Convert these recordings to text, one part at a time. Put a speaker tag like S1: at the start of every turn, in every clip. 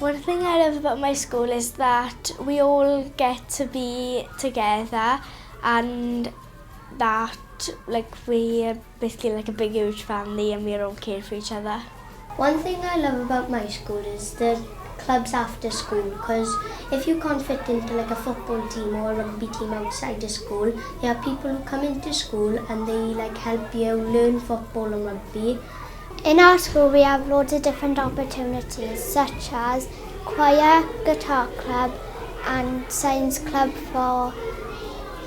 S1: One thing I love about my school is that we all get to be together and that we're basically like a big huge family and we're all care for each other.
S2: One thing I love about my school is the clubs after school, because if you can't fit into like a football team or a rugby team outside the school, there are people who come into school and they like help you learn football and rugby.
S3: In our school we have loads of different opportunities such as choir, guitar club and science club for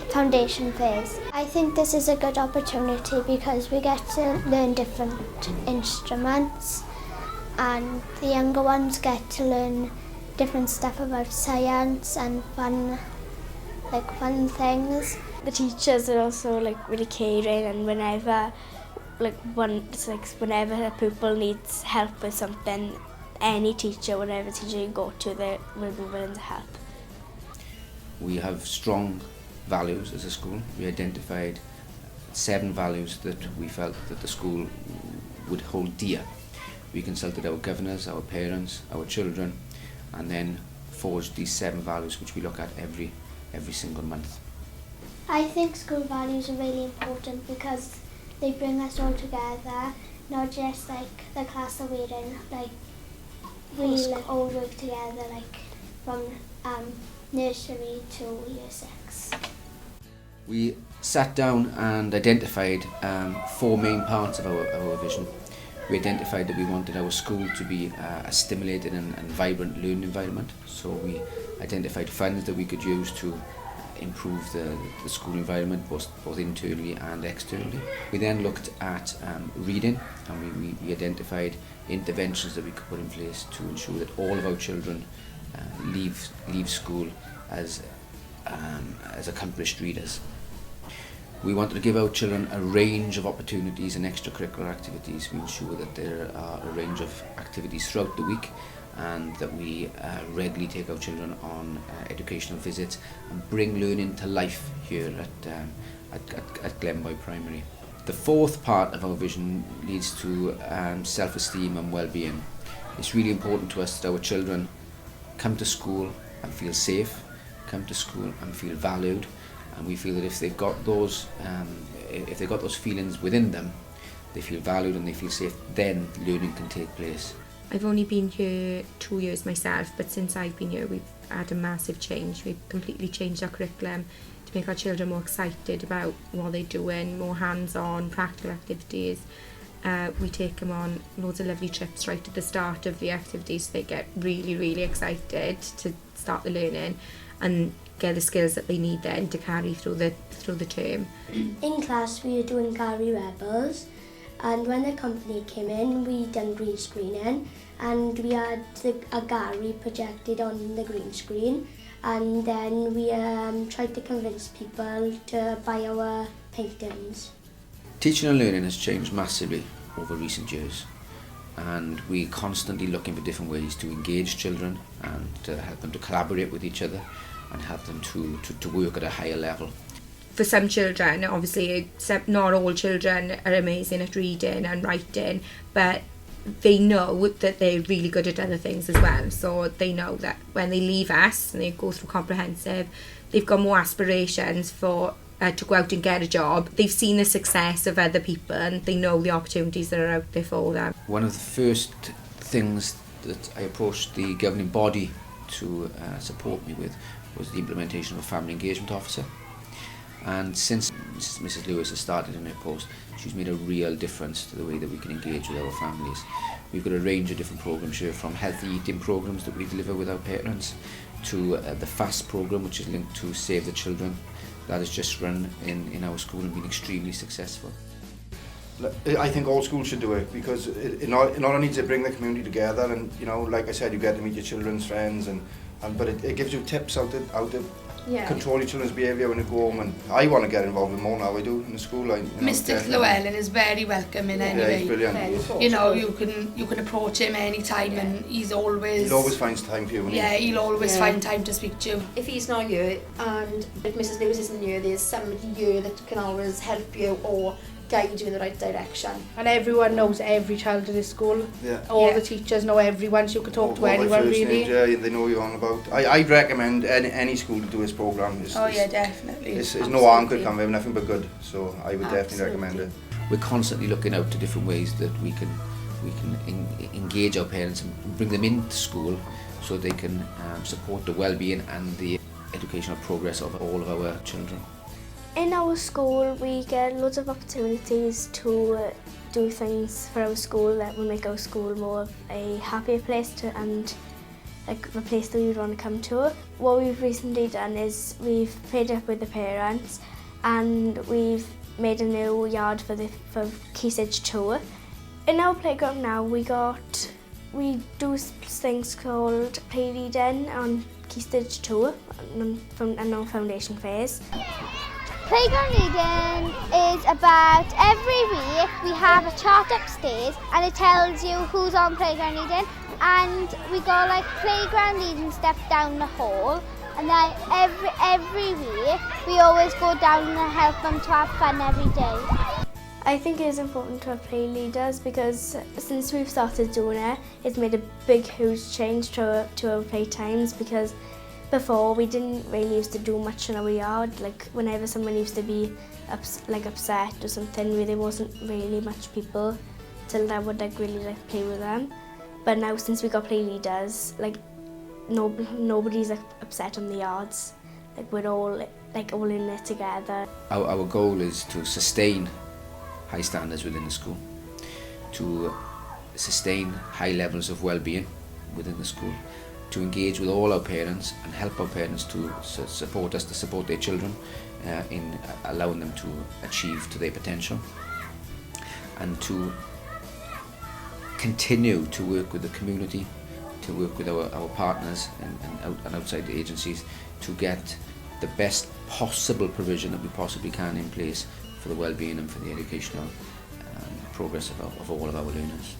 S3: foundation phase. I think this is a good opportunity because we get to learn different instruments and the younger ones get to learn different stuff about science and fun things.
S1: The teachers are also really caring, and whenever whenever people needs help with something, any teacher, whatever teacher you go to, they will be willing to help.
S4: We have strong values as a school. We identified 7 values that we felt that the school would hold dear. We consulted our governors, our parents, our children, and then forged these 7 values which we look at every single month.
S3: I think school values are really important because they bring us all together, not just the class that we're in. We all work together from nursery to year 6.
S4: We sat down and identified 4 main parts of our vision. We identified that we wanted our school to be a stimulating and vibrant learning environment, so we identified funds that we could use to improve the school environment both internally and externally. We then looked at reading, and we identified interventions that we could put in place to ensure that all of our children leave school as accomplished readers. We wanted to give our children a range of opportunities and extracurricular activities. We ensure that there are a range of activities throughout the week and that we regularly take our children on educational visits and bring learning to life here at Glenboi Primary. The 4th part of our vision leads to self-esteem and well-being. It's really important to us that our children come to school and feel safe, come to school and feel valued, and we feel that if they've got those feelings within them, they feel valued and they feel safe, then learning can take place.
S5: I've only been here 2 years myself, but since I've been here we've had a massive change. We've completely changed our curriculum to make our children more excited about what they're doing, more hands-on, practical activities. We take them on loads of lovely trips right at the start of the activities, so they get really, really excited to start the learning and get the skills that they need then to carry through the term.
S2: In class we were doing Gary Rebels, and when the company came in we done green screening and we had a Gary projected on the green screen, and then we tried to convince people to buy our paintings.
S4: Teaching and learning has changed massively over recent years, and we're constantly looking for different ways to engage children and to help them to collaborate with each other and help them to work at a higher level.
S5: For some children, obviously not all children are amazing at reading and writing, but they know that they're really good at other things as well. So they know that when they leave us and they go through comprehensive, they've got more aspirations for to go out and get a job. They've seen the success of other people and they know the opportunities that are out there for them.
S4: One of the first things that I approached the governing body to support me with was the implementation of a family engagement officer. And since Mrs. Lewis has started in her post, she's made a real difference to the way that we can engage with our families. We've got a range of different programs here, from healthy eating programs that we deliver with our parents to the FAST program, which is linked to Save the Children. That has just run in our school and been extremely successful.
S6: I think all schools should do it because it not only does it bring the community together, and like I said, you get to meet your children's friends, but it gives you tips how to control your children's behaviour when they go home. And I want to get involved with more now. I do in the school.
S7: Mr. Llewellyn is very welcoming anyway.
S6: Yeah, he's brilliant.
S7: You can approach him anytime, and he'll always
S6: find time for you.
S7: He'll always find time to speak to you.
S8: If he's not here and if Mrs. Lewis isn't here, there's somebody here that can always help you or guide you in the right direction. And everyone knows every child in this school.
S6: Yeah.
S8: All the teachers know everyone, so you can talk to anyone really.
S6: Names, yeah, they know what you're on about. I'd recommend any school to do this programme.
S7: Yeah, definitely.
S6: It's no harm could come, nothing but good. So I would definitely recommend it.
S4: We're constantly looking out to different ways that we can engage our parents and bring them into school so they can support the well-being and the educational progress of all of our children.
S1: In our school, we get loads of opportunities to do things for our school that will make our school more of a happier place and like a place that we'd want to come to. What we've recently done is we've paired up with the parents and we've made a new yard for Key Stage 2. In our playground now, we do things called play reading on Key Stage 2 and our foundation phase.
S3: Playground reading is about every week we have a chart upstairs and it tells you who's on playground reading, and we go like playground reading step down the hall, and then every week we always go down and help them to have fun every day.
S1: I think it is important to have play leaders because since we've started doing it, it's made a big, huge change to our play times, because before we didn't really used to do much in our yard. Like whenever someone used to be upset or something, there wasn't really much people till that would really play with them. But now since we got play leaders, nobody's upset on the yards. Like we're all in it together.
S4: Our goal is to sustain high standards within the school, to sustain high levels of well-being within the school, to engage with all our parents and help our parents to support their children in allowing them to achieve to their potential, and to continue to work with the community, to work with our partners and outside agencies to get the best possible provision that we possibly can in place for the well-being and for the educational progress of all of our learners.